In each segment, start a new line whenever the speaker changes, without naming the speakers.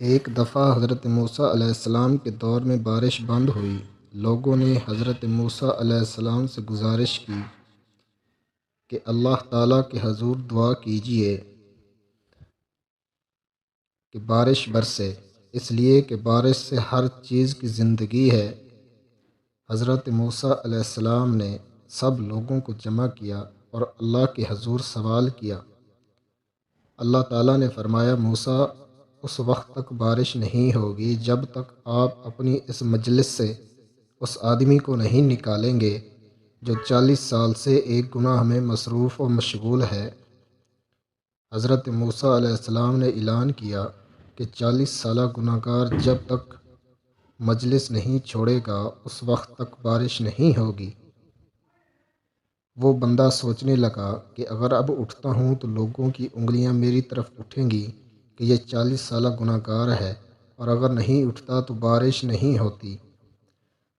ایک دفعہ حضرت موسیٰ علیہ السلام کے دور میں بارش بند ہوئی۔ لوگوں نے حضرت موسیٰ علیہ السلام سے گزارش کی کہ اللہ تعالیٰ کے حضور دعا کیجیے کہ بارش برسے، اس لیے کہ بارش سے ہر چیز کی زندگی ہے۔ حضرت موسیٰ علیہ السلام نے سب لوگوں کو جمع کیا اور اللہ کے حضور سوال کیا۔ اللہ تعالیٰ نے فرمایا، موسیٰ، اس وقت تک بارش نہیں ہوگی جب تک آپ اپنی اس مجلس سے اس آدمی کو نہیں نکالیں گے جو 40 سال سے ایک گناہ میں مصروف و مشغول ہے۔ حضرت موسیٰ علیہ السلام نے اعلان کیا کہ 40 سالہ گناہ گار جب تک مجلس نہیں چھوڑے گا اس وقت تک بارش نہیں ہوگی۔ وہ بندہ سوچنے لگا کہ اگر اب اٹھتا ہوں تو لوگوں کی انگلیاں میری طرف اٹھیں گی کہ یہ 40 سالہ گناہ گار ہے، اور اگر نہیں اٹھتا تو بارش نہیں ہوتی۔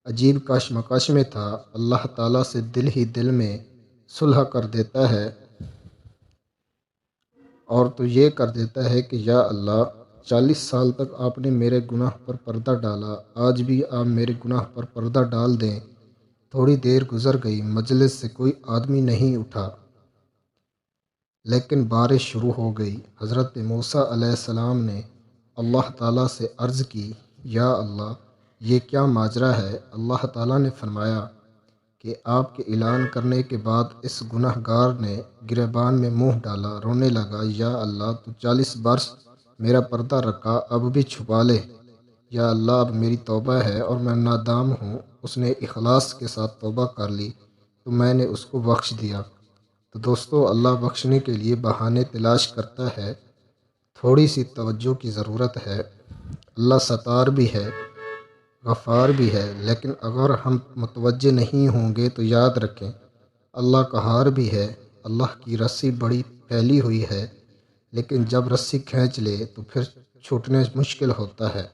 عجیب کشمکش میں تھا۔ اللہ تعالیٰ سے دل ہی دل میں صلح کر دیتا ہے اور تو یہ کر دیتا ہے کہ یا اللہ، 40 سال تک آپ نے میرے گناہ پر پردہ ڈالا، آج بھی آپ میرے گناہ پر پردہ ڈال دیں۔ تھوڑی دیر گزر گئی، مجلس سے کوئی آدمی نہیں اٹھا، لیکن بارش شروع ہو گئی۔ حضرت موسیٰ علیہ السلام نے اللہ تعالیٰ سے عرض کی، یا اللہ، یہ کیا ماجرا ہے؟ اللہ تعالیٰ نے فرمایا کہ آپ کے اعلان کرنے کے بعد اس گناہ گار نے گریبان میں منہ ڈالا، رونے لگا، یا اللہ، تو 40 برس میرا پردہ رکھا، اب بھی چھپا لے۔ یا اللہ، اب میری توبہ ہے اور میں نادام ہوں۔ اس نے اخلاص کے ساتھ توبہ کر لی تو میں نے اس کو بخش دیا۔ تو دوستو، اللہ بخشنے کے لیے بہانے تلاش کرتا ہے، تھوڑی سی توجہ کی ضرورت ہے۔ اللہ ستار بھی ہے، غفار بھی ہے، لیکن اگر ہم متوجہ نہیں ہوں گے تو یاد رکھیں، اللہ قہار بھی ہے۔ اللہ کی رسی بڑی پھیلی ہوئی ہے، لیکن جب رسی کھینچ لے تو پھر چھوٹنے مشکل ہوتا ہے۔